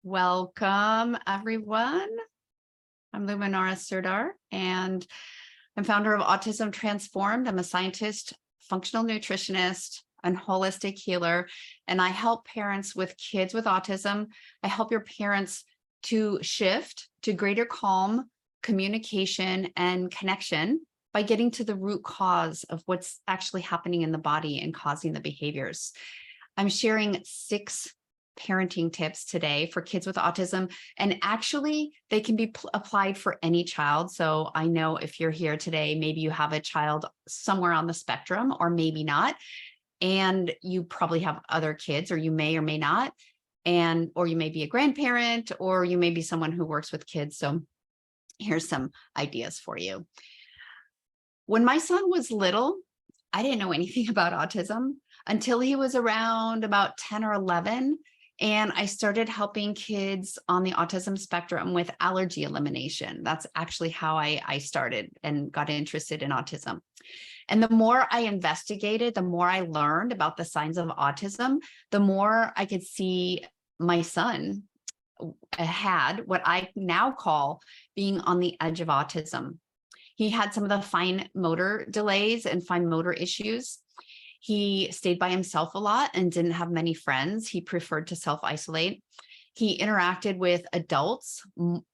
Welcome, everyone. I'm Luminara Serdar, and I'm founder of Autism Transformed. I'm a scientist, functional nutritionist, and holistic healer, and I help parents with kids with autism. I help your parents to shift to greater calm, communication, and connection by getting to the root cause of what's actually happening in the body and causing the behaviors. I'm sharing 6 parenting tips today for kids with autism, and actually they can be applied for any child. So I know if you're here today, maybe you have a child somewhere on the spectrum or maybe not, and you probably have other kids, or you may or may not, or you may be a grandparent, or you may be someone who works with kids. So here's some ideas for you. When my son was little, I didn't know anything about autism until he was around about 10 or 11. And I started helping kids on the autism spectrum with allergy elimination. That's actually how I started and got interested in autism. And the more I investigated, the more I learned about the signs of autism, the more I could see my son had what I now call being on the edge of autism. He had some of the fine motor delays and fine motor issues. He stayed by himself a lot and didn't have many friends. He preferred to self-isolate. He interacted with adults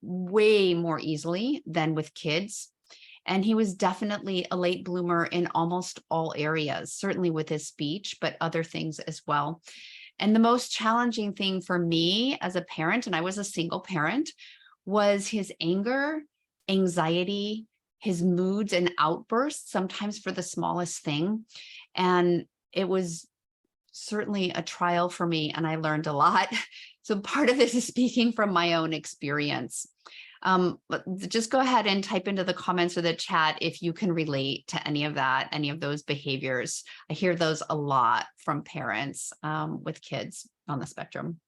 way more easily than with kids. And he was definitely a late bloomer in almost all areas, certainly with his speech, but other things as well. And the most challenging thing for me as a parent, and I was a single parent, was his anger, anxiety, his moods and outbursts, sometimes for the smallest thing. And it was certainly a trial for me, and I learned a lot. So part of this is speaking from my own experience. Just go ahead and type into the comments or the chat if you can relate to any of that, any of those behaviors. I hear those a lot from parents with kids on the spectrum.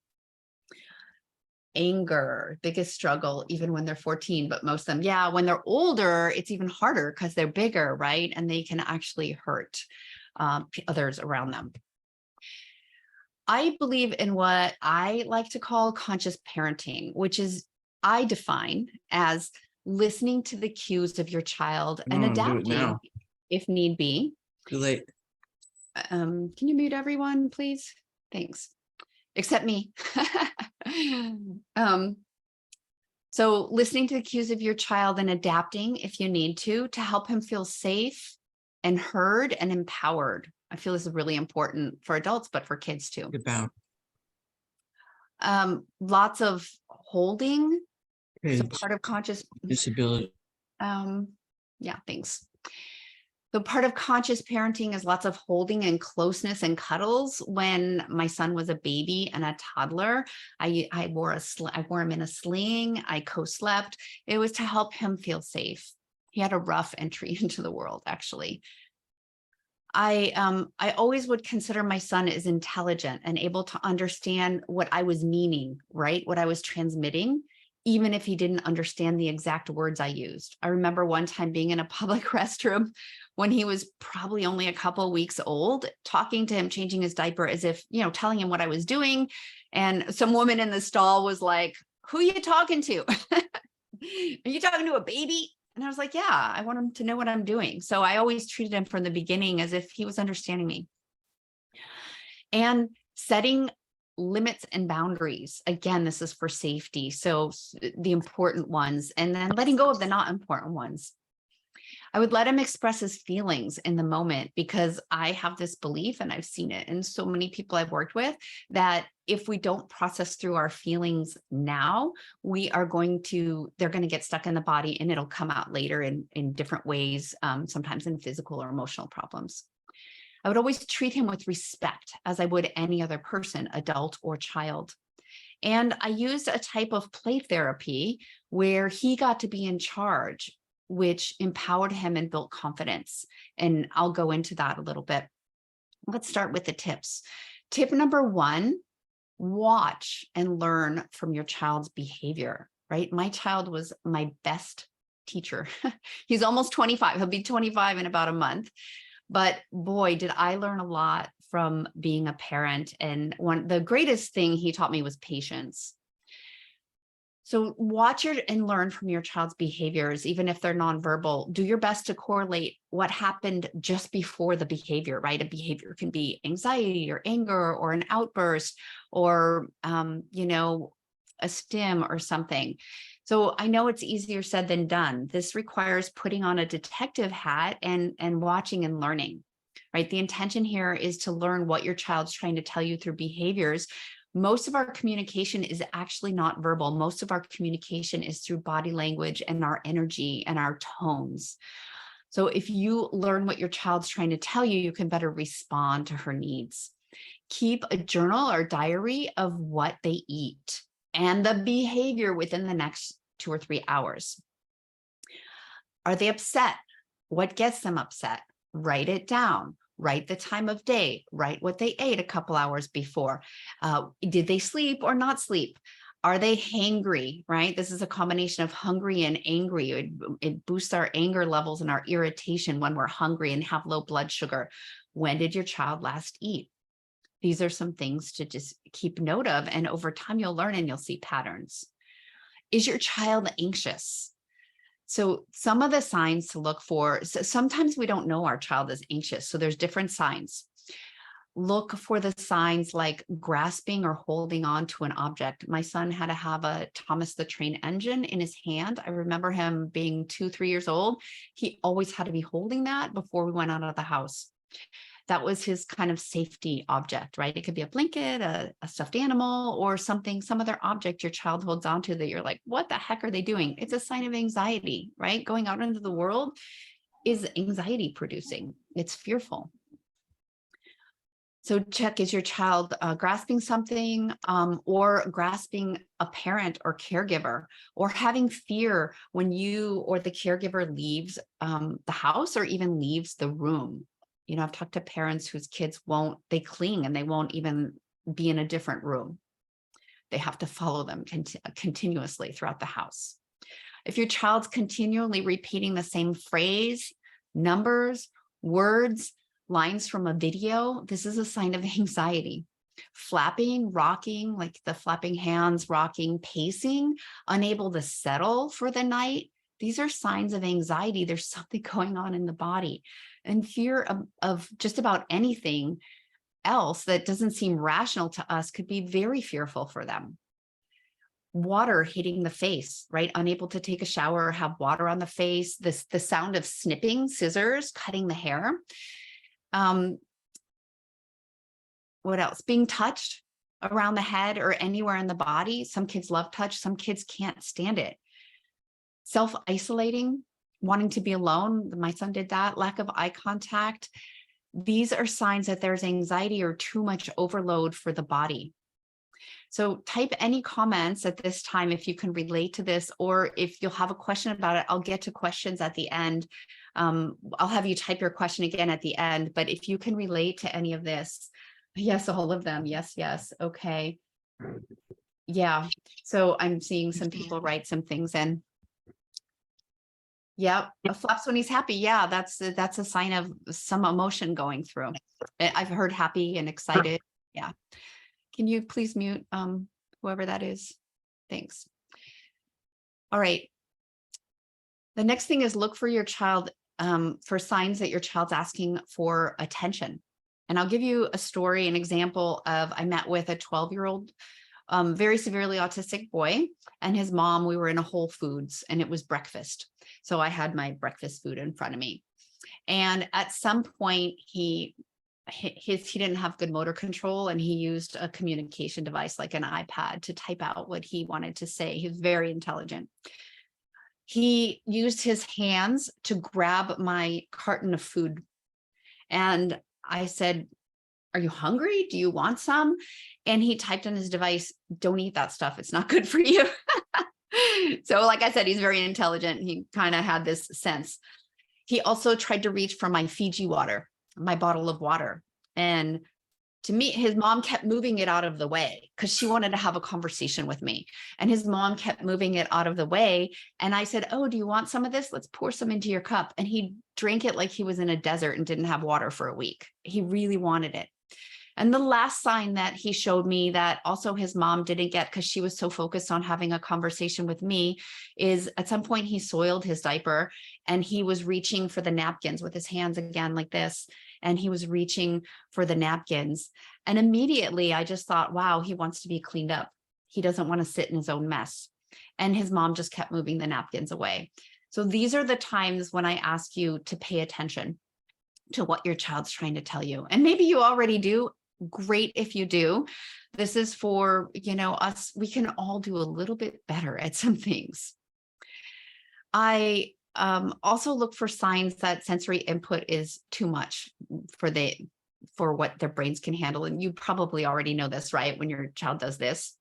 Anger, biggest struggle, even when they're 14, but most of them, yeah, when they're older, it's even harder because they're bigger, right? And they can actually hurt others around them. I believe in what I like to call conscious parenting, which is I define as listening to the cues of your child and adapting if need be. Too late. Can you mute everyone, please? Thanks. Except me. So listening to the cues of your child and adapting if you need to help him feel safe and heard and empowered. I feel this is really important for adults, but for kids too. Lots of holding. So part of conscious disability. Yeah, thanks. So part of conscious parenting is lots of holding and closeness and cuddles. When my son was a baby and a toddler, I wore him in a sling. I co-slept. It was to help him feel safe. He had a rough entry into the world, actually. I always would consider my son as intelligent and able to understand what I was meaning, right? What I was transmitting, even if he didn't understand the exact words I used. I remember one time being in a public restroom when he was probably only a couple of weeks old, talking to him, changing his diaper as if, telling him what I was doing. And some woman in the stall was like, "Who are you talking to? Are you talking to a baby?" And I was like, "Yeah, I want him to know what I'm doing." So I always treated him from the beginning as if he was understanding me. And setting limits and boundaries. Again, this is for safety. So the important ones, and then letting go of the not important ones. I would let him express his feelings in the moment, because I have this belief, and I've seen it in so many people I've worked with, that if we don't process through our feelings now, they're going to get stuck in the body, and it'll come out later in different ways, sometimes in physical or emotional problems. I would always treat him with respect, as I would any other person, adult or child. And I used a type of play therapy where he got to be in charge, which empowered him and built confidence. And I'll go into that a little bit. Let's start with the tips. Tip number 1, watch and learn from your child's behavior, right? My child was my best teacher. He's almost 25. He'll be 25 in about a month. But boy, did I learn a lot from being a parent. And the greatest thing he taught me was patience. So watch and learn from your child's behaviors, even if they're nonverbal. Do your best to correlate what happened just before the behavior, right? A behavior can be anxiety or anger or an outburst or, a stim or something. So I know it's easier said than done. This requires putting on a detective hat and watching and learning, right? The intention here is to learn what your child's trying to tell you through behaviors. Most of our communication is actually not verbal. Most of our communication is through body language and our energy and our tones. So if you learn what your child's trying to tell you, you can better respond to her needs. Keep a journal or diary of what they eat and the behavior within the next 2 or 3 hours. Are they upset? What gets them upset? Write it down. Write the time of day, write what they ate a couple hours before. Did they sleep or not sleep? Are they hangry, right? This is a combination of hungry and angry. It boosts our anger levels and our irritation when we're hungry and have low blood sugar. When did your child last eat? These are some things to just keep note of. And over time, you'll learn and you'll see patterns. Is your child anxious? So some of the signs to look for, so sometimes we don't know our child is anxious. So there's different signs. Look for the signs like grasping or holding on to an object. My son had to have a Thomas the Train Engine in his hand. I remember him being 2-3 years old. He always had to be holding that before we went out of the house. That was his kind of safety object, right? It could be a blanket, a stuffed animal, or something, some other object your child holds onto that you're like, what the heck are they doing? It's a sign of anxiety, right? Going out into the world is anxiety producing. It's fearful. So check, is your child grasping something or grasping a parent or caregiver, or having fear when you or the caregiver leaves the house or even leaves the room? I've talked to parents whose kids they cling and they won't even be in a different room. They have to follow them continuously throughout the house. If your child's continually repeating the same phrase, numbers, words, lines from a video, this is a sign of anxiety. Flapping, rocking, like the flapping hands, rocking, pacing, unable to settle for the night. These are signs of anxiety. There's something going on in the body. And fear of just about anything else that doesn't seem rational to us could be very fearful for them. Water hitting the face, right? Unable to take a shower or have water on the face. The sound of snipping, scissors, cutting the hair. What else? Being touched around the head or anywhere in the body. Some kids love touch. Some kids can't stand it. Self-isolating, wanting to be alone. My son did that. Lack of eye contact. These are signs that there's anxiety or too much overload for the body. So type any comments at this time if you can relate to this, or if you'll have a question about it. I'll get to questions at the end. I'll have you type your question again at the end, but if you can relate to any of this. Yes, all of them. Yes, yes. Okay. Yeah. So I'm seeing some people write some things in. Yeah, flaps when he's happy. Yeah, that's a sign of some emotion going through. I've heard happy and excited. Yeah. Can you please mute whoever that is? Thanks. All right. The next thing is look for your child for signs that your child's asking for attention. And I'll give you a story, an example of, I met with a 12-year-old very severely autistic boy and his mom. We were in a Whole Foods and it was breakfast. So I had my breakfast food in front of me. And at some point he didn't have good motor control and he used a communication device like an iPad to type out what he wanted to say. He was very intelligent. He used his hands to grab my carton of food. And I said, "Are you hungry? Do you want some?" And he typed on his device, "Don't eat that stuff. It's not good for you." So like I said, he's very intelligent. He kind of had this sense. He also tried to reach for my Fiji water, my bottle of water. And to me, his mom kept moving it out of the way because she wanted to have a conversation with me. And his mom kept moving it out of the way. And I said, "Oh, do you want some of this? Let's pour some into your cup." And he drank it like he was in a desert and didn't have water for a week. He really wanted it. And the last sign that he showed me that also his mom didn't get because she was so focused on having a conversation with me is at some point he soiled his diaper and he was reaching for the napkins with his hands again like this. And he was reaching for the napkins. And immediately I just thought, wow, he wants to be cleaned up. He doesn't want to sit in his own mess. And his mom just kept moving the napkins away. So these are the times when I ask you to pay attention to what your child's trying to tell you. And maybe you already do. Great if you do. This is for, us. We can all do a little bit better at some things. I also look for signs that sensory input is too much for what their brains can handle. And you probably already know this, right? When your child does this,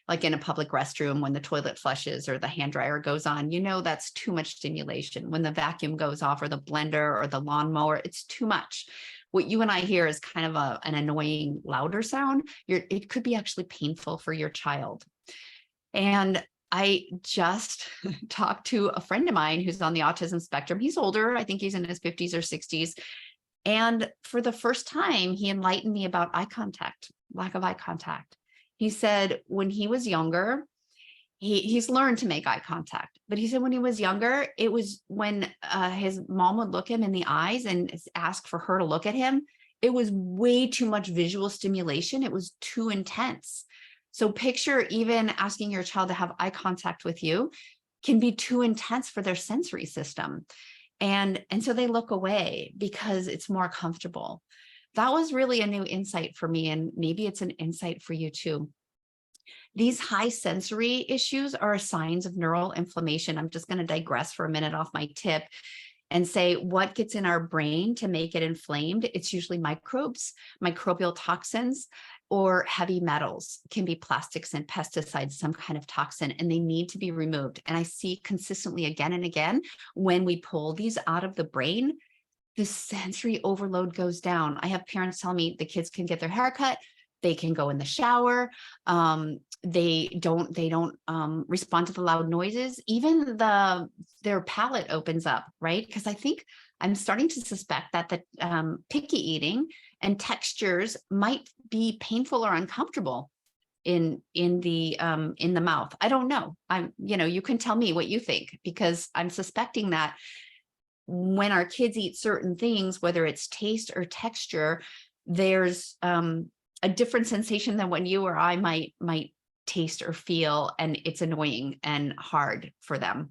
like in a public restroom, when the toilet flushes or the hand dryer goes on, that's too much stimulation. When the vacuum goes off or the blender or the lawnmower, it's too much. What you and I hear is kind of an annoying, louder sound. It could be actually painful for your child. And I just talked to a friend of mine who's on the autism spectrum. He's older. I think he's in his 50s or 60s. And for the first time, he enlightened me about eye contact, lack of eye contact. He said when he was younger, he's learned to make eye contact, but he said when he was younger, it was when his mom would look him in the eyes and ask for her to look at him. It was way too much visual stimulation. It was too intense. So picture even asking your child to have eye contact with you can be too intense for their sensory system. And so they look away because it's more comfortable. That was really a new insight for me. And maybe it's an insight for you too. These high sensory issues are signs of neural inflammation. I'm just going to digress for a minute off my tip and say what gets in our brain to make it inflamed. It's usually microbes, microbial toxins, or heavy metals. Can be plastics and pesticides, some kind of toxin, and they need to be removed. And I see consistently again and again, when we pull these out of the brain, the sensory overload goes down. I have parents tell me the kids can get their hair cut, they can go in the shower, they don't respond to the loud noises. Even their palate opens up, right? Because I think I'm starting to suspect that the picky eating and textures might be painful or uncomfortable in the mouth. I don't know. You can tell me what you think, because I'm suspecting that when our kids eat certain things, whether it's taste or texture, there's a different sensation than when you or I might taste or feel, and it's annoying and hard for them.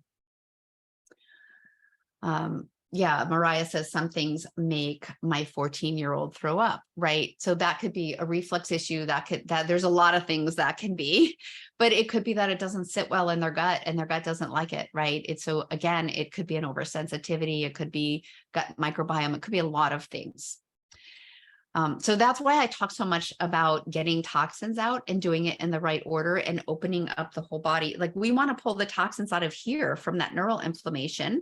Yeah, Mariah says some things make my 14-year-old throw up, right? So that could be a reflex issue. That there's a lot of things that can be, but it could be that it doesn't sit well in their gut and their gut doesn't like it, right? So again, it could be an oversensitivity. It could be gut microbiome. It could be a lot of things. So that's why I talk so much about getting toxins out and doing it in the right order and opening up the whole body. Like, we want to pull the toxins out of here from that neural inflammation.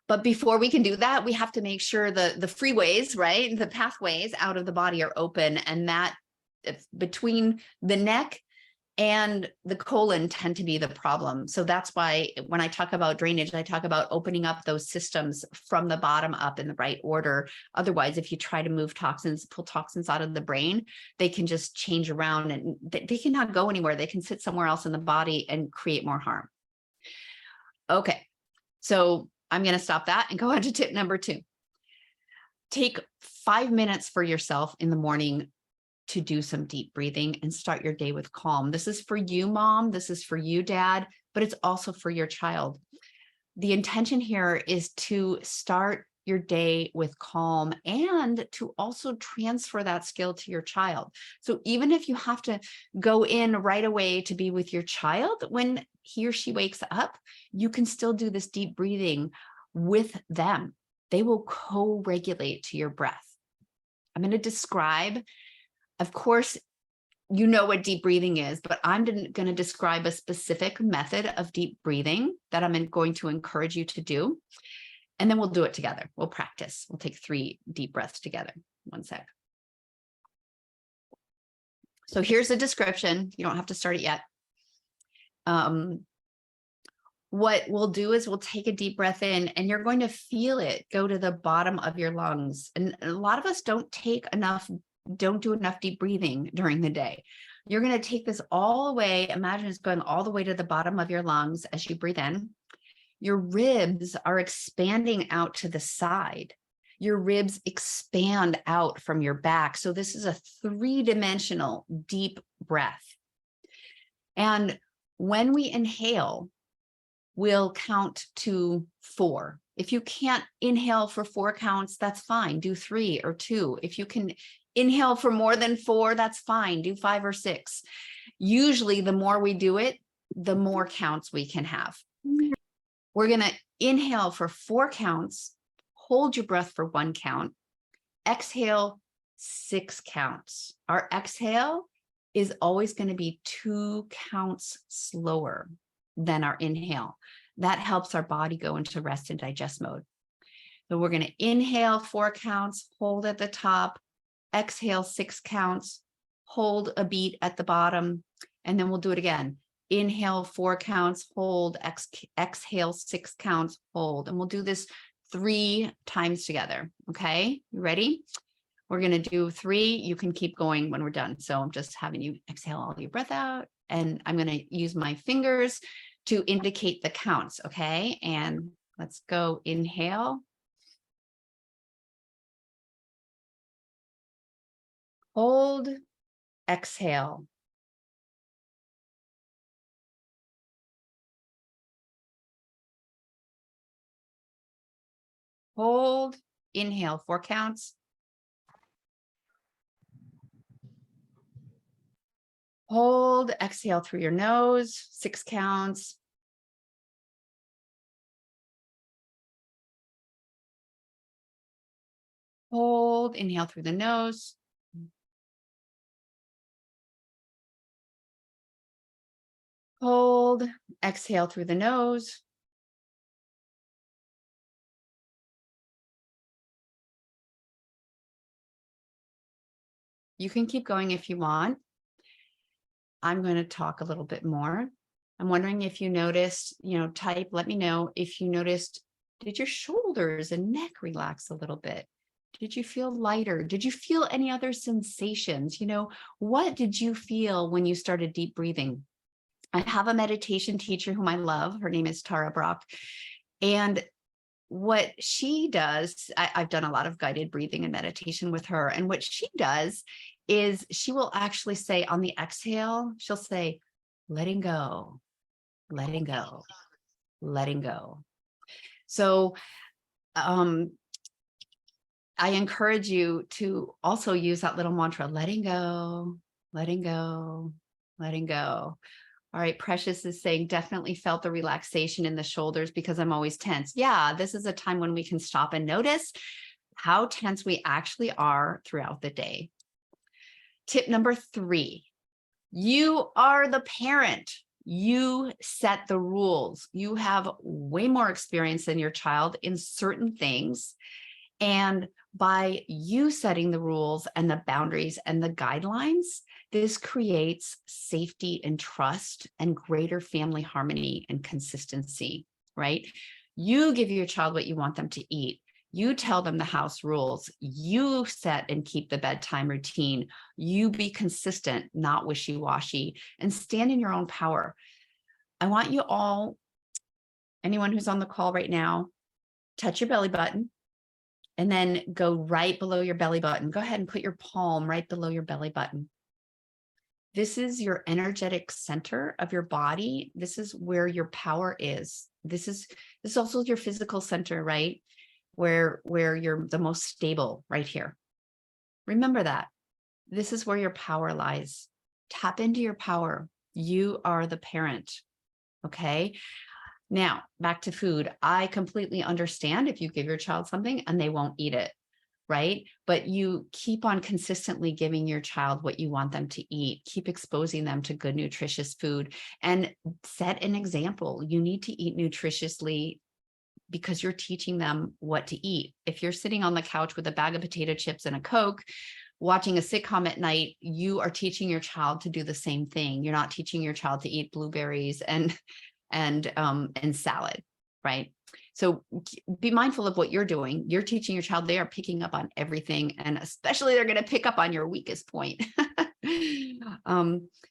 But before we can do that, we have to make sure the freeways, right, the pathways out of the body are open, and that between the neck and the colon tend to be the problem. So that's why when I talk about drainage, I talk about opening up those systems from the bottom up in the right order. Otherwise, if you try to move toxins, pull toxins out of the brain, they can just change around and they cannot go anywhere. They can sit somewhere else in the body and create more harm. Okay, so I'm going to stop that and go on to tip number 2. Take 5 minutes for yourself in the morning to do some deep breathing and start your day with calm. This is for you, mom. This is for you, dad, but it's also for your child. The intention here is to start your day with calm and to also transfer that skill to your child. So even if you have to go in right away to be with your child, when he or she wakes up, you can still do this deep breathing with them. They will co-regulate to your breath. I'm going to describe, of course, you know what deep breathing is, but I'm going to describe a specific method of deep breathing that I'm going to encourage you to do. And then we'll do it together. We'll practice. We'll take 3 deep breaths together. One sec. So here's the description. You don't have to start it yet. What we'll do is we'll take a deep breath in, and you're going to feel it go to the bottom of your lungs. And a lot of us don't take enough don't do enough deep breathing during the day. You're going to take this all the way. Imagine it's going all the way to the bottom of your lungs as you breathe in. Your ribs are expanding out to the side. Your ribs expand out from your back. So this is a 3-dimensional deep breath. And when we inhale, we'll count to 4. If you can't inhale for 4 counts, that's fine. Do 3 or 2. If you can inhale for more than 4, that's fine. Do 5 or 6. Usually, the more we do it, the more counts we can have. We're going to inhale for 4 counts, hold your breath for 1 count, exhale 6 counts. Our exhale is always going to be 2 counts slower than our inhale. That helps our body go into rest and digest mode. So we're going to inhale 4 counts, hold at the top, exhale 6 counts, hold a beat at the bottom, and then we'll do it again. Inhale 4 counts, hold, exhale 6 counts, hold. And we'll do this 3 times together. Okay, you ready? We're going to do 3. You can keep going when we're done. So I'm just having you exhale all your breath out. And I'm going to use my fingers to indicate the counts. Okay, and let's go. Inhale. Hold, exhale. Hold, inhale 4 counts. Hold, exhale through your nose, 6 counts. Hold, inhale through the nose. Hold, exhale through the nose. You can keep going if you want. I'm going to talk a little bit more. I'm wondering if you noticed, type, let me know if you noticed, did your shoulders and neck relax a little bit? Did you feel lighter? Did you feel any other sensations? What did you feel when you started deep breathing? I have a meditation teacher whom I love. Her name is Tara Brock. And what she does, I've done a lot of guided breathing and meditation with her. And what she does is she will actually say on the exhale, she'll say, letting go, letting go, letting go. So I encourage you to also use that little mantra, letting go, letting go, letting go. All right, Precious is saying, definitely felt the relaxation in the shoulders because I'm always tense. Yeah, this is a time when we can stop and notice how tense we actually are throughout the day. Tip number 3, you are the parent. You set the rules. You have way more experience than your child in certain things. And by you setting the rules and the boundaries and the guidelines, this creates safety and trust and greater family harmony and consistency, right? You give your child what you want them to eat. You tell them the house rules. You set and keep the bedtime routine. You be consistent, not wishy-washy, and stand in your own power. I want you all, anyone who's on the call right now, touch your belly button. And then go right below your belly button. Go ahead and put your palm right below your belly button. This is your energetic center of your body. This is where your power is. This is also your physical center, right? Where you're the most stable, right here. Remember that. This is where your power lies. Tap into your power. You are the parent, okay? Now, back to food. I completely understand if you give your child something and they won't eat it, right? But you keep on consistently giving your child what you want them to eat. Keep exposing them to good, nutritious food and set an example. You need to eat nutritiously because you're teaching them what to eat. If you're sitting on the couch with a bag of potato chips and a Coke, watching a sitcom at night, you are teaching your child to do the same thing. You're not teaching your child to eat blueberries and salad, right? So be mindful of what you're doing. You're teaching your child, they are picking up on everything, and especially they're going to pick up on your weakest point.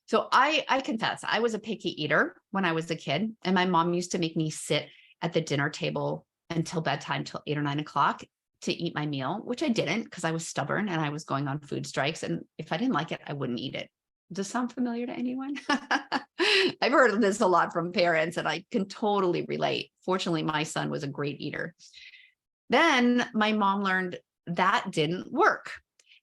So I confess, I was a picky eater when I was a kid, and my mom used to make me sit at the dinner table until bedtime, till 8 or 9 o'clock to eat my meal, which I didn't because I was stubborn and I was going on food strikes. And if I didn't like it, I wouldn't eat it. Does this sound familiar to anyone? I've heard of this a lot from parents, and I can totally relate. Fortunately, my son was a great eater. Then my mom learned that didn't work.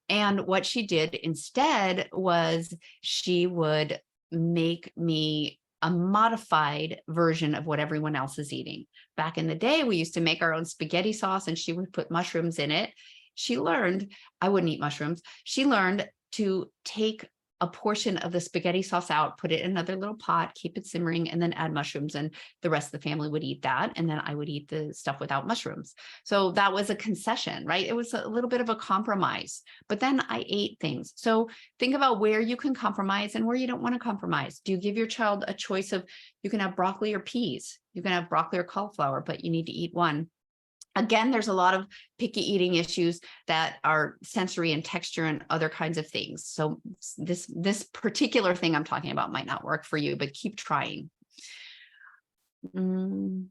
And what she did instead was she would make me a modified version of what everyone else is eating. Back in the day, we used to make our own spaghetti sauce, and she would put mushrooms in it. She learned, I wouldn't eat mushrooms. She learned to take a portion of the spaghetti sauce out, put it in another little pot, keep it simmering, and then add mushrooms. And the rest of the family would eat that. And then I would eat the stuff without mushrooms. So that was a concession, right? It was a little bit of a compromise, but then I ate things. So think about where you can compromise and where you don't want to compromise. Do you give your child a choice of, you can have broccoli or peas, you can have broccoli or cauliflower, but you need to eat one. Again, there's a lot of picky eating issues that are sensory and texture and other kinds of things. So this particular thing I'm talking about might not work for you, but keep trying. I'm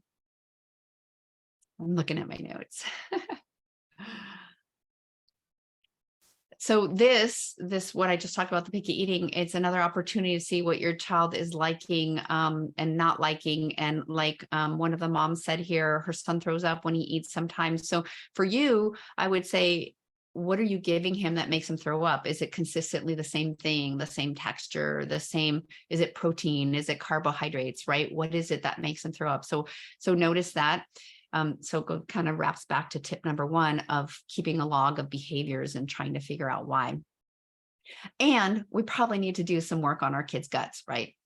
looking at my notes. So this, what I just talked about, the picky eating, it's another opportunity to see what your child is liking and not liking. And like one of the moms said here, her son throws up when he eats sometimes. So for you, I would say, what are you giving him that makes him throw up? Is it consistently the same thing, the same texture, the same, is it protein? Is it carbohydrates, right? What is it that makes him throw up? So notice that. So it kind of wraps back to tip number 1 of keeping a log of behaviors and trying to figure out why. And we probably need to do some work on our kids' guts, right?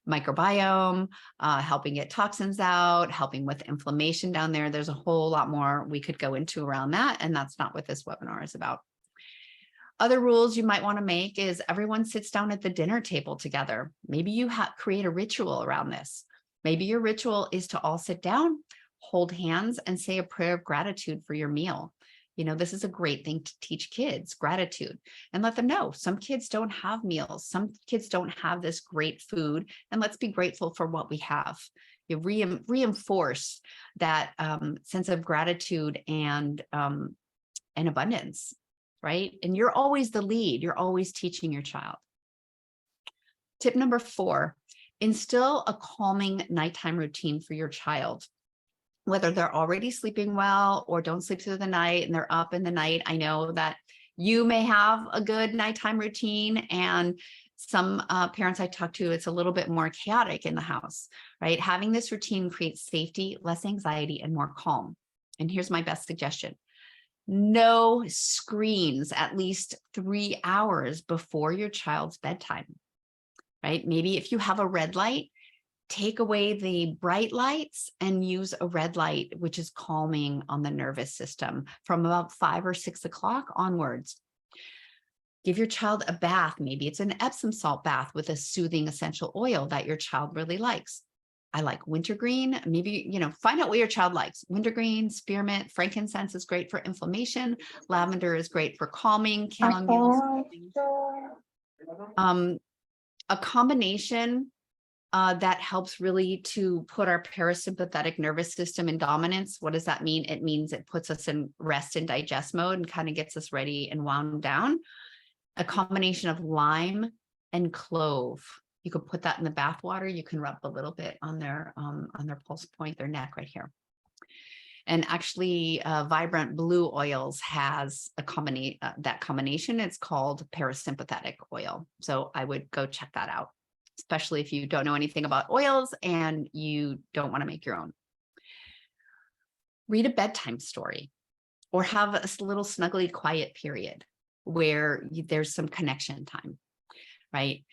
Microbiome, helping get toxins out, helping with inflammation down there. There's a whole lot more we could go into around that. And that's not what this webinar is about. Other rules you might want to make is everyone sits down at the dinner table together. Maybe you create a ritual around this. Maybe your ritual is to all sit down, hold hands, and say a prayer of gratitude for your meal. You know, this is a great thing to teach kids, gratitude, and let them know some kids don't have meals. Some kids don't have this great food, and let's be grateful for what we have. You reinforce that sense of gratitude and abundance, right? And you're always the lead. You're always teaching your child. Tip number 4, instill a calming nighttime routine for your child. Whether they're already sleeping well or don't sleep through the night and they're up in the night. I know that you may have a good nighttime routine, and some parents I talk to, it's a little bit more chaotic in the house, right? Having this routine creates safety, less anxiety, and more calm. And here's my best suggestion. No screens at least 3 hours before your child's bedtime, right? Maybe if you have a red light, take away the bright lights and use a red light, which is calming on the nervous system from about 5 or 6 o'clock onwards. Give your child a bath. Maybe it's an Epsom salt bath with a soothing essential oil that your child really likes. I like wintergreen. Maybe, find out what your child likes. Wintergreen, spearmint, frankincense is great for inflammation. Lavender is great for calming. Chamomile is calming. A combination that helps really to put our parasympathetic nervous system in dominance. What does that mean? It means it puts us in rest and digest mode and kind of gets us ready and wound down. A combination of lime and clove. You could put that in the bath water. You can rub a little bit on their pulse point, their neck right here. And actually, Vibrant Blue Oils has that combination. It's called parasympathetic oil. So I would go check that out, especially if you don't know anything about oils and you don't want to make your own. Read a bedtime story or have a little snuggly quiet period where there's some connection time, right?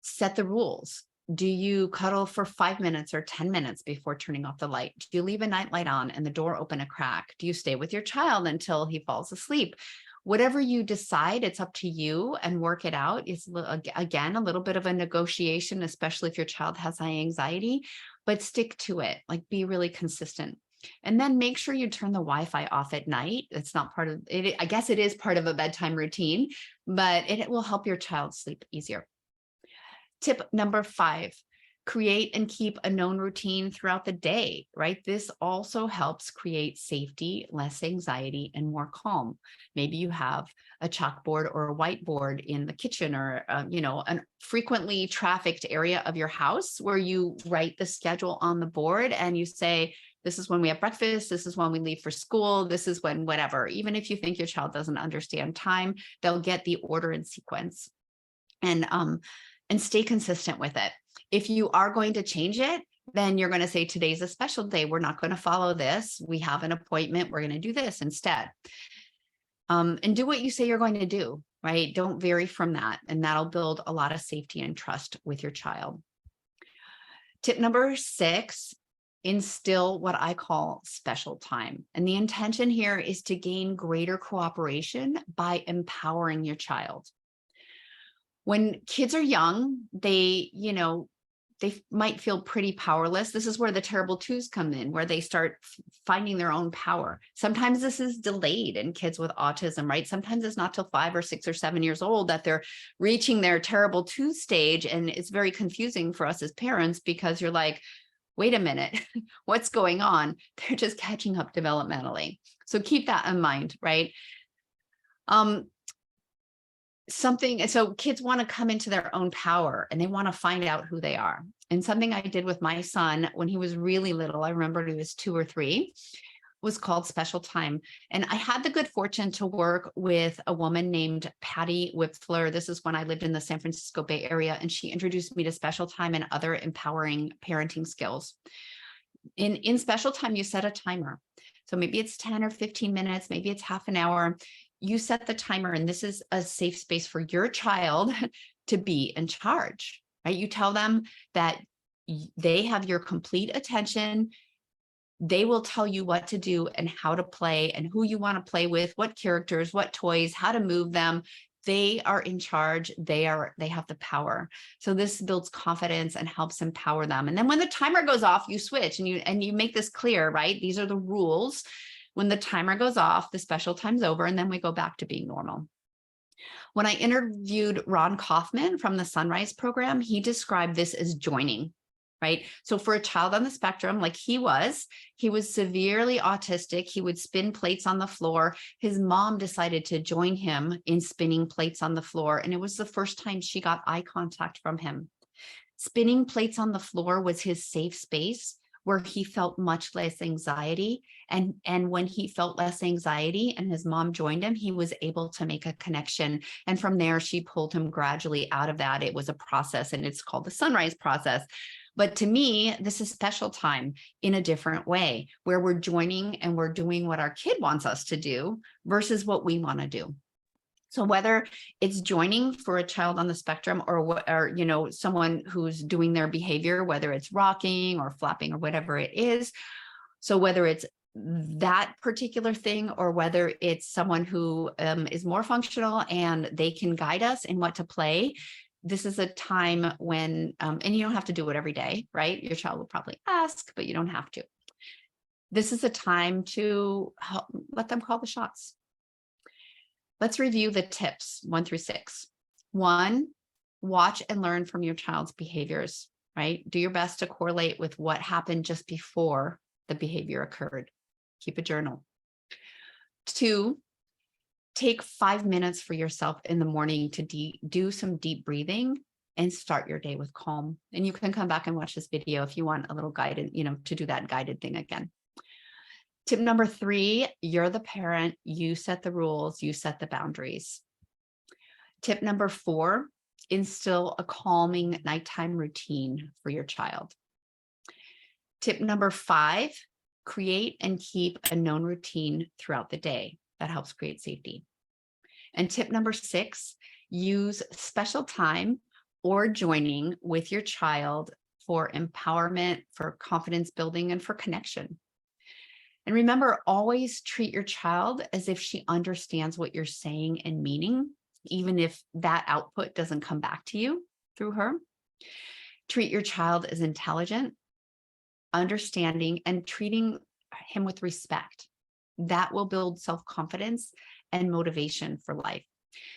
Set the rules. Do you cuddle for 5 minutes or 10 minutes before turning off the light? Do you leave a night light on and the door open a crack? Do you stay with your child until he falls asleep? Whatever you decide, it's up to you, and work it out. It's, again, a little bit of a negotiation, especially if your child has high anxiety. but stick to it, like be really consistent. And then make sure you turn the Wi-Fi off at night. It's not part of it. I guess it is part of a bedtime routine, but it will help your child sleep easier. Tip number 5, create and keep a known routine throughout the day, right? This also helps create safety, less anxiety, and more calm. Maybe you have a chalkboard or a whiteboard in the kitchen, or, a frequently trafficked area of your house where you write the schedule on the board and you say, this is when we have breakfast, this is when we leave for school, this is when whatever. Even if you think your child doesn't understand time, they'll get the order and sequence. And stay consistent with it. If you are going to change it, then you're going to say, today's a special day. We're not going to follow this. We have an appointment. We're going to do this instead. And do what you say you're going to do, right? Don't vary from that. And that'll build a lot of safety and trust with your child. Tip number 6, instill what I call special time. And the intention here is to gain greater cooperation by empowering your child. When kids are young, they might feel pretty powerless. This is where the terrible twos come in, where they start finding their own power. Sometimes this is delayed in kids with autism, right? Sometimes it's not till 5 or 6 or 7 years old that they're reaching their terrible two stage. And it's very confusing for us as parents because you're like, wait a minute, what's going on? They're just catching up developmentally. So keep that in mind, right? So kids want to come into their own power and they want to find out who they are. And something I did with my son when he was really little, I remember he was 2 or 3, was called Special Time. And I had the good fortune to work with a woman named Patty Wipfler. This is when I lived in the San Francisco Bay Area, and she introduced me to Special Time and other empowering parenting skills. In Special Time, you set a timer. So maybe it's 10 or 15 minutes, maybe it's half an hour. You set the timer, and this is a safe space for your child to be in charge, right? You tell them that they have your complete attention. They will tell you what to do and how to play and who you want to play with, what characters, what toys, how to move them. They are in charge. They have the power. So this builds confidence and helps empower them. And then when the timer goes off, you switch and you make this clear, right? These are the rules. When the timer goes off, the special time's over, and then we go back to being normal. When I interviewed Ron Kaufman from the Sunrise program, he described this as joining, right? So for a child on the spectrum, like he was severely autistic. He would spin plates on the floor. His mom decided to join him in spinning plates on the floor. And it was the first time she got eye contact from him. Spinning plates on the floor was his safe space, where he felt much less anxiety. And when he felt less anxiety and his mom joined him, he was able to make a connection. And from there, she pulled him gradually out of that. It was a process, and it's called the Sunrise process. But to me, this is Special Time in a different way, where we're joining and we're doing what our kid wants us to do versus what we want to do. So whether it's joining for a child on the spectrum or someone who's doing their behavior, whether it's rocking or flapping or whatever it is. So whether it's that particular thing or whether it's someone who is more functional and they can guide us in what to play, this is a time when, and you don't have to do it every day, right? Your child will probably ask, but you don't have to. This is a time to let them call the shots. Let's review the tips 1 through 6. 1, watch and learn from your child's behaviors, right? Do your best to correlate with what happened just before the behavior occurred. Keep a journal. 2, take 5 minutes for yourself in the morning to do some deep breathing and start your day with calm. And you can come back and watch this video if you want a little guided, to do that guided thing again. Tip number 3, you're the parent, you set the rules, you set the boundaries. Tip number 4, instill a calming nighttime routine for your child. Tip number 5, create and keep a known routine throughout the day. That helps create safety. And tip number 6, use special time or joining with your child for empowerment, for confidence building, and for connection. And remember, always treat your child as if she understands what you're saying and meaning, even if that output doesn't come back to you through her. Treat your child as intelligent, understanding, and treating him with respect. That will build self-confidence and motivation for life.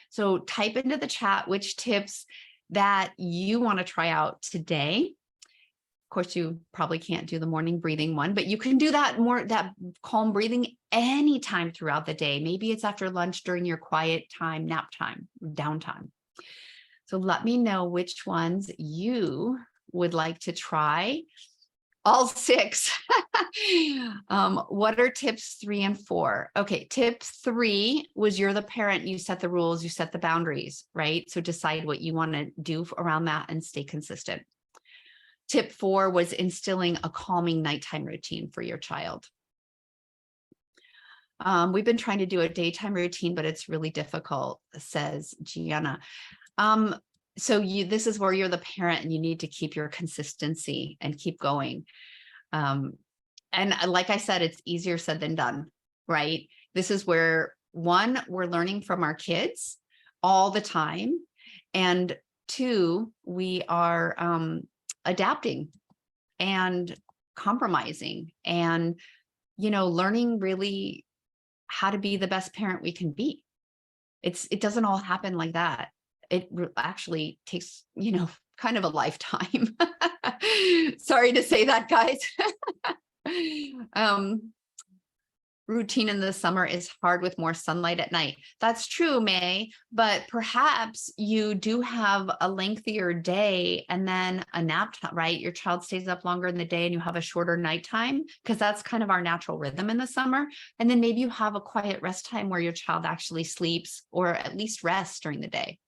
So type into the chat which tips that you want to try out today. Of course, you probably can't do the morning breathing one, but you can do that calm breathing anytime throughout the day. Maybe it's after lunch during your quiet time, nap time, downtime. So let me know which ones you would like to try. All 6. What are tips 3 and 4? Okay, tip 3 was you're the parent, you set the rules, you set the boundaries, right? So decide what you want to do around that and stay consistent. Tip 4 was instilling a calming nighttime routine for your child. We've been trying to do a daytime routine, but it's really difficult, says Gianna. So this is where you're the parent and you need to keep your consistency and keep going. And like I said, it's easier said than done, right? This is where, one, we're learning from our kids all the time. And 2, we are adapting and compromising and, learning really how to be the best parent we can be. It doesn't all happen like that. It actually takes, kind of a lifetime. Sorry to say that, guys. Routine in the summer is hard with more sunlight at night. That's true, May, but perhaps you do have a lengthier day and then a nap time, right? Your child stays up longer in the day and you have a shorter nighttime, because that's kind of our natural rhythm in the summer. And then maybe you have a quiet rest time where your child actually sleeps or at least rests during the day.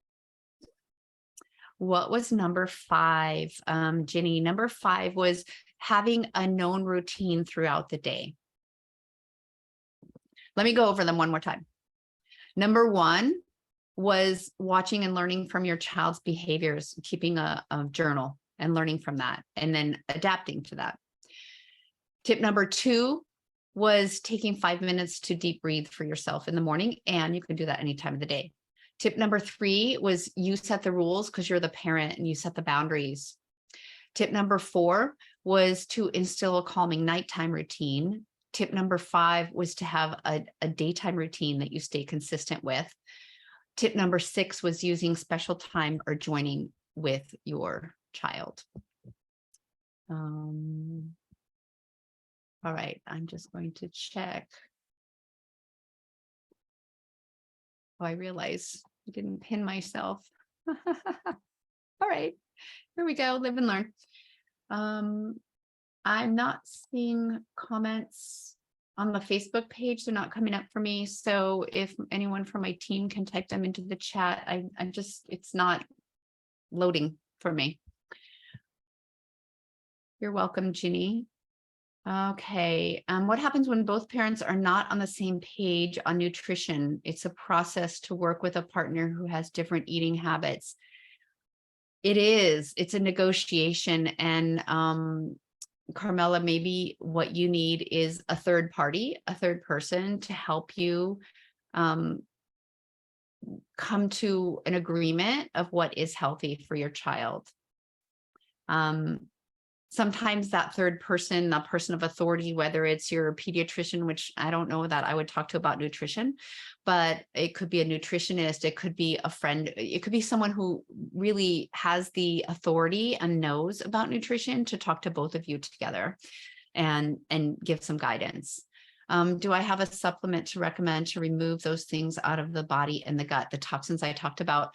What was number 5, Ginny? Number 5 was having a known routine throughout the day. Let me go over them one more time. Number 1 was watching and learning from your child's behaviors, keeping a journal and learning from that, and then adapting to that. Tip number 2 was taking 5 minutes to deep breathe for yourself in the morning, and you can do that any time of the day. Tip number 3 was you set the rules because you're the parent and you set the boundaries. Tip number 4 was to instill a calming nighttime routine. Tip number 5 was to have a daytime routine that you stay consistent with. Tip number 6 was using special time or joining with your child. All right, I'm just going to check. Oh, I realize I didn't pin myself. All right, here we go, live and learn. I'm not seeing comments on the Facebook page. They're not coming up for me. So if anyone from my team can type them into the chat, it's not loading for me. You're welcome, Ginny. Okay. What happens when both parents are not on the same page on nutrition? It's a process to work with a partner who has different eating habits. It's a negotiation, and Carmela, maybe what you need is a third party, a third person to help you come to an agreement of what is healthy for your child. Sometimes that third person, a person of authority, whether it's your pediatrician, which I don't know that I would talk to about nutrition, but it could be a nutritionist, it could be a friend, it could be someone who really has the authority and knows about nutrition to talk to both of you together and give some guidance. Do I have a supplement to recommend to remove those things out of the body and the gut, the toxins I talked about?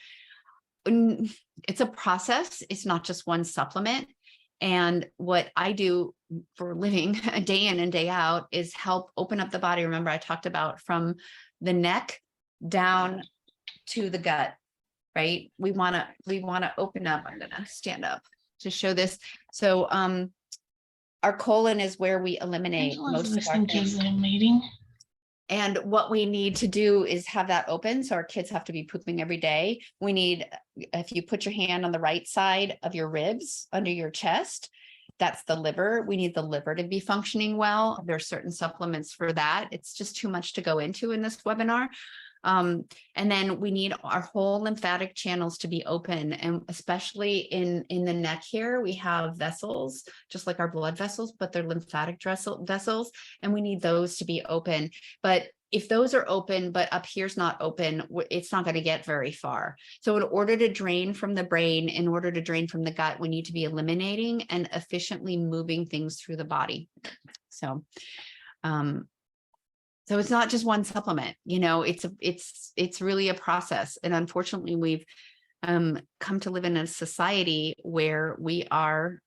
It's a process. It's not just one supplement. And what I do for a living, day in and day out, is help open up the body. Remember, I talked about from the neck down to the gut, right? We want to open up. I'm going to stand up to show this. So our colon is where we eliminate most of our things. And what we need to do is have that open. So our kids have to be pooping every day. We need, if you put your hand on the right side of your ribs under your chest, that's the liver. We need the liver to be functioning well. There are certain supplements for that. It's just too much to go into in this webinar. And then we need our whole lymphatic channels to be open, and especially in the neck here, we have vessels, just like our blood vessels, but they're lymphatic vessels, and we need those to be open. But if those are open, but up here's not open, it's not going to get very far. So in order to drain from the brain, in order to drain from the gut, we need to be eliminating and efficiently moving things through the body. So, so it's not just one supplement, you know, it's really a process. And unfortunately, we've come to live in a society where we are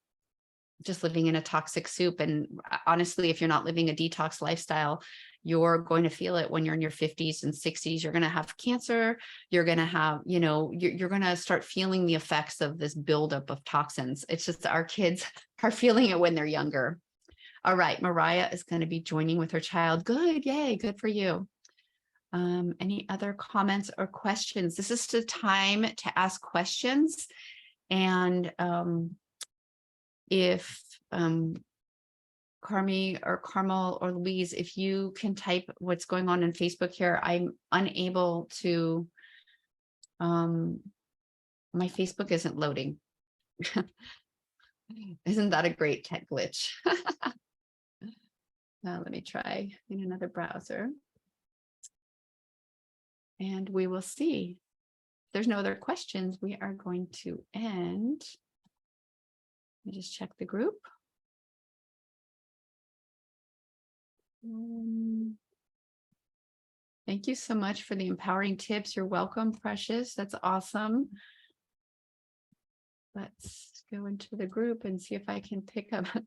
just living in a toxic soup. And honestly, if you're not living a detox lifestyle, you're going to feel it when you're in your 50s and 60s. You're going to have cancer. You're going to have, you know, you're going to start feeling the effects of this buildup of toxins. It's just our kids are feeling it when they're younger. All right, Mariah is going to be joining with her child. Good, yay, good for you. Any other comments or questions? This is the time to ask questions. And if Carmi or Carmel or Louise, if you can type what's going on in Facebook here, I'm unable to, my Facebook isn't loading. Isn't that a great tech glitch? Let me try in another browser. And we will see. If there's no other questions, we are going to end. Let me just check the group. Thank you so much for the empowering tips. You're welcome, Precious. That's awesome. Let's go into the group and see if I can pick up the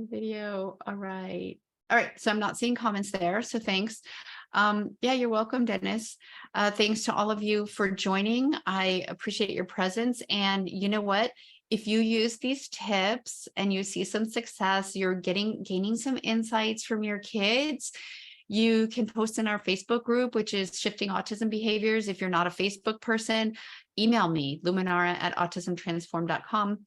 video. All right. All right. So I'm not seeing comments there. So thanks. Yeah, you're welcome, Dennis. Thanks to all of you for joining. I appreciate your presence. And you know what? If you use these tips and you see some success, you're gaining some insights from your kids, you can post in our Facebook group, which is Shifting Autism Behaviors. If you're not a Facebook person, email me, luminara@autismtransformed.com.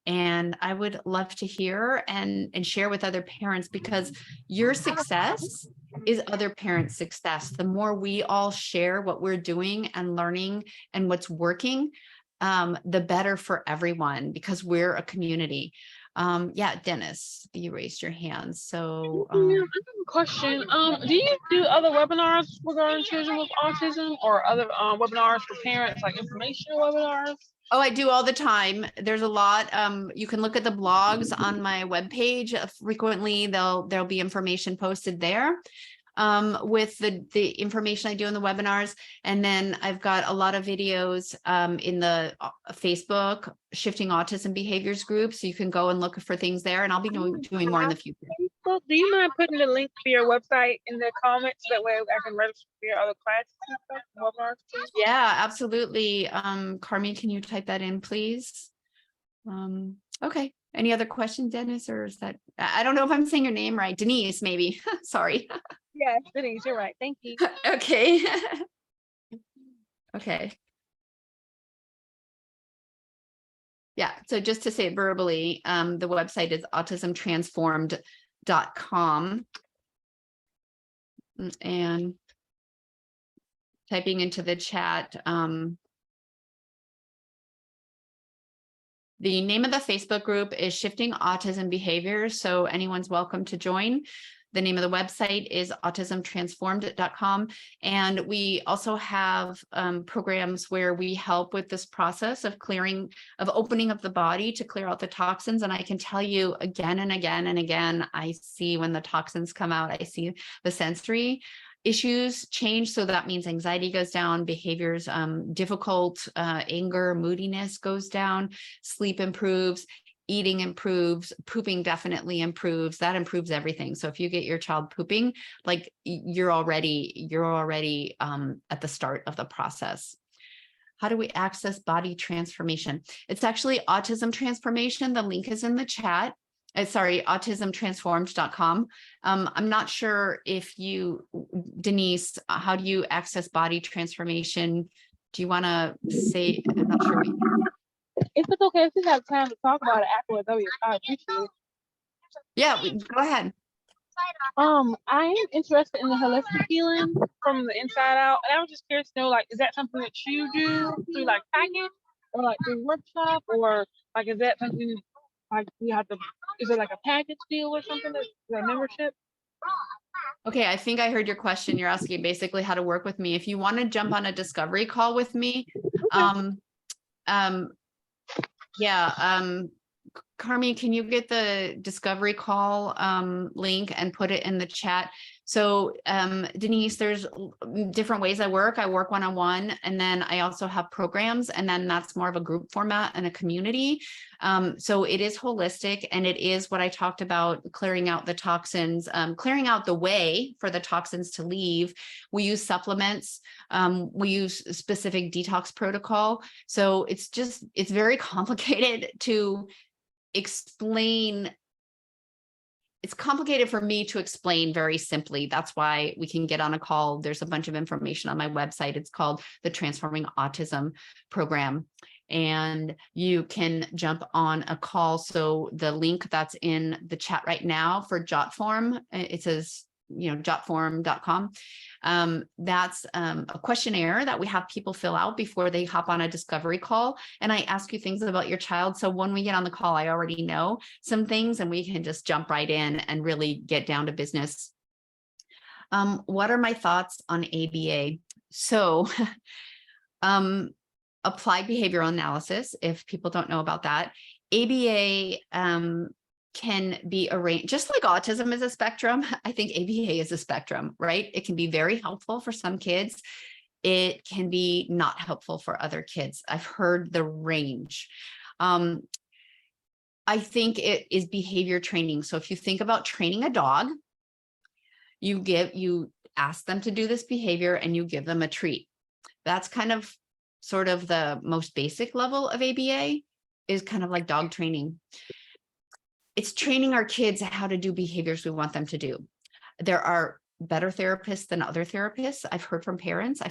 And I would love to hear and share with other parents, because your success is other parents' success. The more we all share what we're doing and learning and what's working, the better for everyone, because we're a community. Yeah, Dennis, you raised your hand. So I have a question. Do you do other webinars regarding children with autism, or other webinars for parents, like informational webinars? Oh, I do all the time. There's a lot. You can look at the blogs on my webpage. Frequently, there'll be information posted there with the information I do in the webinars. And then I've got a lot of videos in the Facebook Shifting Autism Behaviors group. So you can go and look for things there, and I'll be doing more in the future. Facebook, do you mind putting the link to your website in the comments? That way I can register for your other classes and stuff, webinars, please? Yeah, absolutely. Carmi, can you type that in, please? Okay. Any other questions, Dennis, or is that, I don't know if I'm saying your name right. Denise, maybe. Sorry. Yeah, Denise, you're right. Thank you. Okay. Okay. Yeah. So just to say it verbally, the website is autismtransformed.com. And typing into the chat, the name of the Facebook group is Shifting Autism Behaviors, so anyone's welcome to join. The name of the website is autismtransformed.com. And we also have programs where we help with this process of opening up the body to clear out the toxins. And I can tell you again and again and again, I see when the toxins come out, I see the sensory issues change. So that means anxiety goes down, behaviors difficult, anger, moodiness goes down, sleep improves, eating improves, pooping definitely improves. That improves everything. So if you get your child pooping, like you're already at the start of the process. How do we access body transformation? It's actually Autism Transformation. The link is in the chat. Sorry, autismtransformed.com. I'm not sure if you, Denise, how do you access body transformation? Do you want to say, I'm not sure. If it's okay, if you have time to talk about it afterwards, I appreciate it. Yeah, go ahead. I am interested in the holistic healing from the inside out. And I was just curious to know, like, is that something that you do through like package or like through workshop, or like is that something like you have to? Is it like a package deal or something? That's a membership? Okay, I think I heard your question. You're asking basically how to work with me. If you want to jump on a discovery call with me, Okay. um, yeah, Carmi, can you get the discovery call link and put it in the chat? So Denise, there's different ways I work. I work one-on-one, and then I also have programs, and then that's more of a group format and a community. So it is holistic, and it is what I talked about, clearing out the toxins, clearing out the way for the toxins to leave. We use supplements. We use specific detox protocol. So it's very complicated to explain. It's complicated for me to explain very simply. That's why we can get on a call. There's a bunch of information on my website. It's called the Transforming Autism Program, and you can jump on a call. So the link that's in the chat right now for Jotform, it says, jotform.com. That's a questionnaire that we have people fill out before they hop on a discovery call. And I ask you things about your child. So when we get on the call, I already know some things and we can just jump right in and really get down to business. What are my thoughts on ABA? So applied behavioral analysis, if people don't know about that, ABA can be arranged, just like autism is a spectrum. I think ABA is a spectrum, right? It can be very helpful for some kids. It can be not helpful for other kids. I've heard the range. I think it is behavior training. So if you think about training a dog, you ask them to do this behavior and you give them a treat. That's kind of sort of the most basic level of ABA, is kind of like dog training. It's training our kids how to do behaviors we want them to do. There are better therapists than other therapists. I've heard from parents.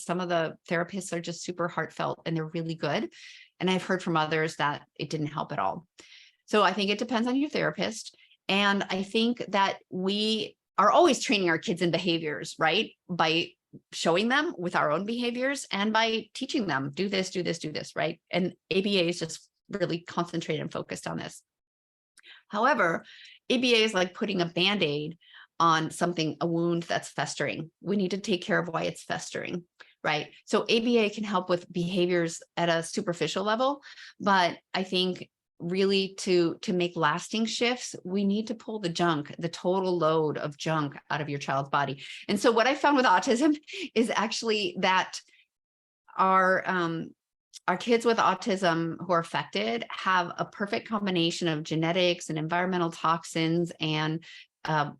Some of the therapists are just super heartfelt and they're really good. And I've heard from others that it didn't help at all. So I think it depends on your therapist. And I think that we are always training our kids in behaviors, right? By showing them with our own behaviors and by teaching them, do this, do this, do this, right? And ABA is just really concentrated and focused on this. However, ABA is like putting a Band-Aid on something, a wound that's festering. We need to take care of why it's festering, right? So ABA can help with behaviors at a superficial level, but I think really to make lasting shifts, we need to pull the junk, the total load of junk out of your child's body. And so what I found with autism is actually that our kids with autism who are affected have a perfect combination of genetics and environmental toxins and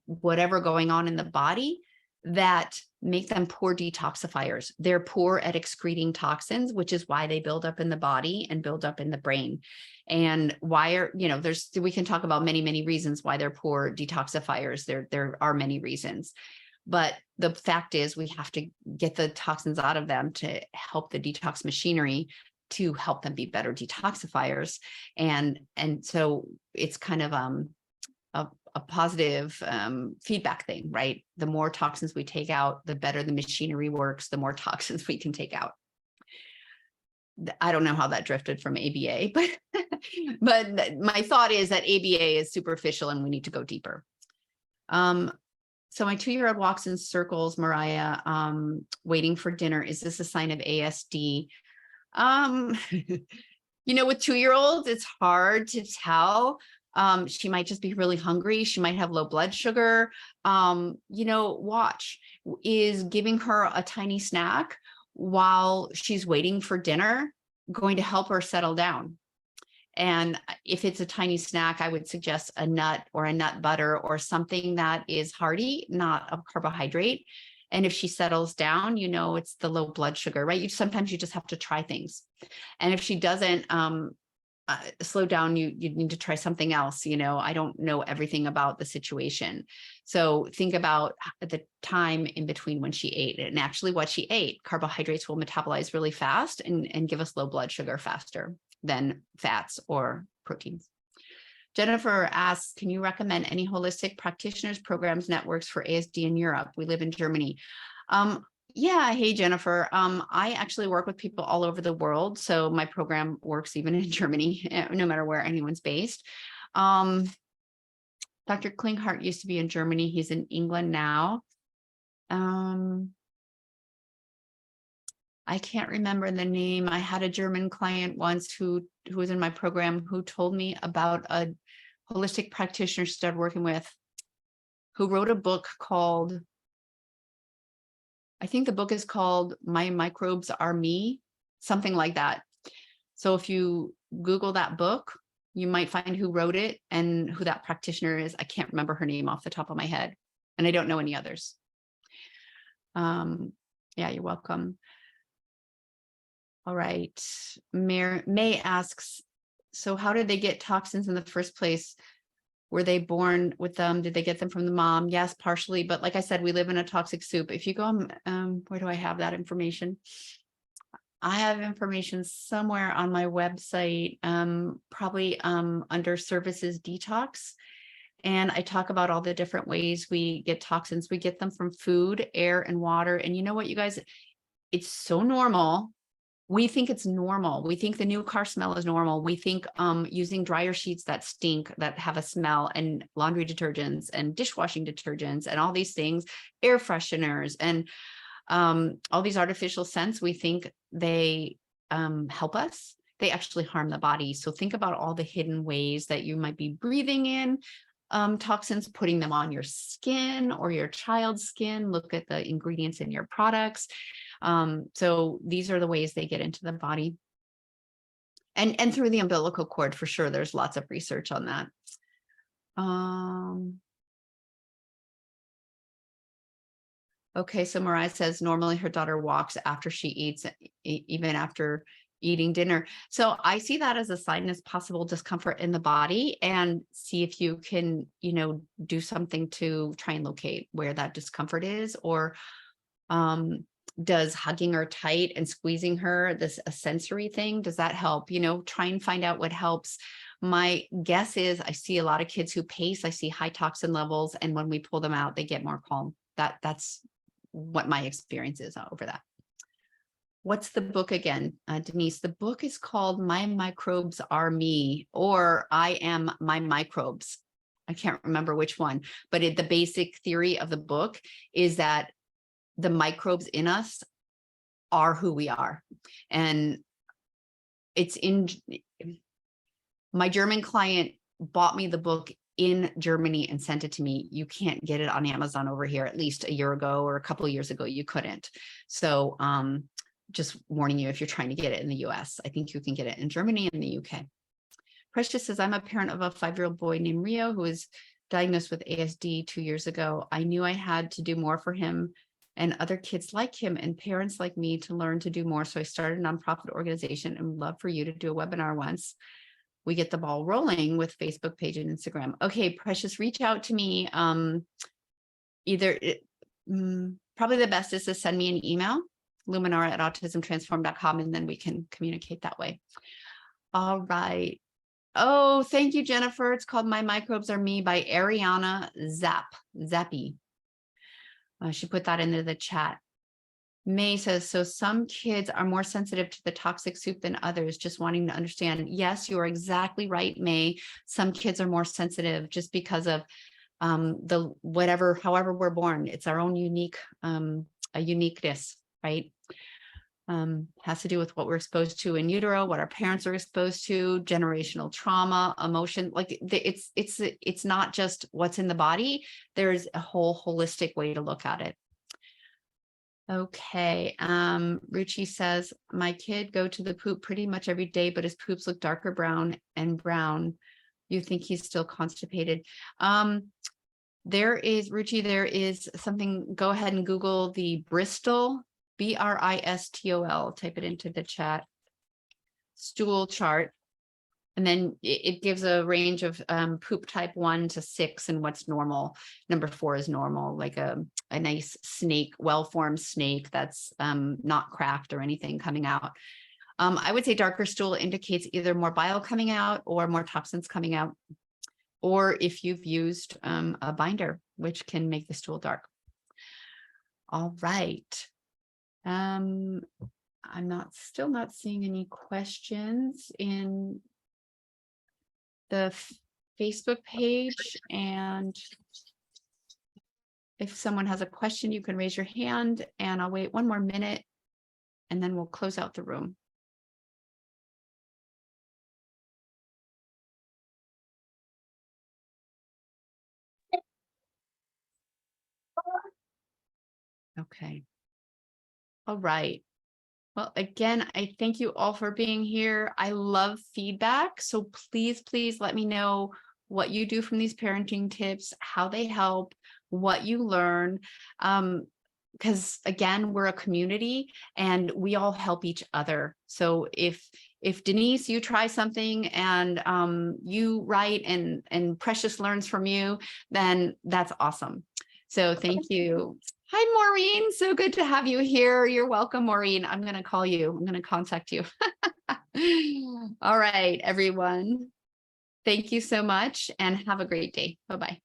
whatever going on in the body that make them poor detoxifiers. They're poor at excreting toxins, which is why they build up in the body and build up in the brain. And why we can talk about many, many reasons why they're poor detoxifiers. There are many reasons. But the fact is we have to get the toxins out of them to help the detox machinery to help them be better detoxifiers. And so it's kind of a positive feedback thing, right? The more toxins we take out, the better the machinery works, the more toxins we can take out. I don't know how that drifted from ABA, but my thought is that ABA is superficial and we need to go deeper. So my 2-year-old walks in circles, Mariah, waiting for dinner. Is this a sign of ASD? With 2-year-olds, it's hard to tell. She might just be really hungry. She might have low blood sugar. Watch. Is giving her a tiny snack while she's waiting for dinner going to help her settle down? And if it's a tiny snack, I would suggest a nut or a nut butter or something that is hearty, not a carbohydrate. And if she settles down, it's the low blood sugar, right? Sometimes you just have to try things. And if she doesn't slow down, you need to try something else. I don't know everything about the situation. So think about the time in between when she ate and actually what she ate. Carbohydrates will metabolize really fast and give us low blood sugar faster than fats or proteins. Jennifer asks, can you recommend any holistic practitioners, programs, networks for ASD in Europe? We live in Germany. Yeah, hey Jennifer. I actually work with people all over the world, so my program works even in Germany, no matter where anyone's based. Dr. Klinghart used to be in Germany. He's in England now. I can't remember the name. I had a German client once who was in my program who told me about a holistic practitioner she started working with, who wrote a book called, I think the book is called My Microbes Are Me, something like that. So if you Google that book, you might find who wrote it and who that practitioner is. I can't remember her name off the top of my head, and I don't know any others. Yeah, you're welcome. All right. May asks, so how did they get toxins in the first place? Were they born with them? Did they get them from the mom? Yes, partially. But like I said, we live in a toxic soup. If you go, where do I have that information? I have information somewhere on my website, probably under services detox. And I talk about all the different ways we get toxins. We get them from food, air, and water. And you know what, you guys, it's so normal. We think it's normal. We think the new car smell is normal. We think using dryer sheets that stink, that have a smell, and laundry detergents and dishwashing detergents and all these things, air fresheners and all these artificial scents, we think they help us. They actually harm the body. So think about all the hidden ways that you might be breathing in toxins, putting them on your skin or your child's skin. Look at the ingredients in your products. So these are the ways they get into the body. And through the umbilical cord, for sure. There's lots of research on that. Okay, so Mariah says normally her daughter walks after she eats, even after eating dinner. So I see that as a sign of possible discomfort in the body, and see if you can, do something to try and locate where that discomfort is, or does hugging her tight and squeezing her, a sensory thing, does that help? Try and find out what helps. My guess is I see a lot of kids who pace. I see high toxin levels, and when we pull them out, they get more calm. That's what my experience is over that. What's the book again, Denise? The book is called My Microbes Are Me, or I Am My Microbes. I can't remember which one, but the basic theory of the book is that the microbes in us are who we are. And it's in, my German client bought me the book in Germany and sent it to me. You can't get it on Amazon over here. At least a year ago or a couple of years ago, you couldn't. So just warning you, if you're trying to get it in the US, I think you can get it in Germany and the UK. Precious says, I'm a parent of a 5-year-old boy named Rio who was diagnosed with ASD 2 years ago. I knew I had to do more for him and other kids like him and parents like me to learn to do more. So I started a nonprofit organization and would love for you to do a webinar once we get the ball rolling with Facebook page and Instagram. Okay, Precious, reach out to me. Probably the best is to send me an email, luminara@autismtransform.com, and then we can communicate that way. All right. Oh, thank you, Jennifer. It's called My Microbes Are Me by Ariana Zappi. She put that into the chat. May says, so some kids are more sensitive to the toxic soup than others, just wanting to understand. Yes, you are exactly right, May. Some kids are more sensitive just because of however we're born. It's our own uniqueness, right? Has to do with what we're exposed to in utero, what our parents are exposed to, generational trauma, emotion. Like it's not just what's in the body. There's a whole holistic way to look at it. Okay. Ruchi says, my kid go to the poop pretty much every day, but his poops look darker brown and brown. You think he's still constipated? There is something, go ahead and Google the Bristol, Bristol, type it into the chat, stool chart. And then it gives a range of poop type 1 to 6 and what's normal. Number 4 is normal, like a nice snake, well-formed snake that's not cracked or anything coming out. I would say darker stool indicates either more bile coming out or more toxins coming out, or if you've used a binder, which can make the stool dark. All right. I'm still not seeing any questions in the Facebook page. And if someone has a question, you can raise your hand, and I'll wait one more minute and then we'll close out the room. Okay. All right. Well, again, I thank you all for being here. I love feedback. So please, please let me know what you do from these parenting tips, how they help, what you learn. Because again, we're a community and we all help each other. So if Denise, you try something and you write and Precious learns from you, then that's awesome. So thank you. Hi, Maureen. So good to have you here. You're welcome, Maureen. I'm going to call you. I'm going to contact you. All right, everyone. Thank you so much and have a great day. Bye-bye.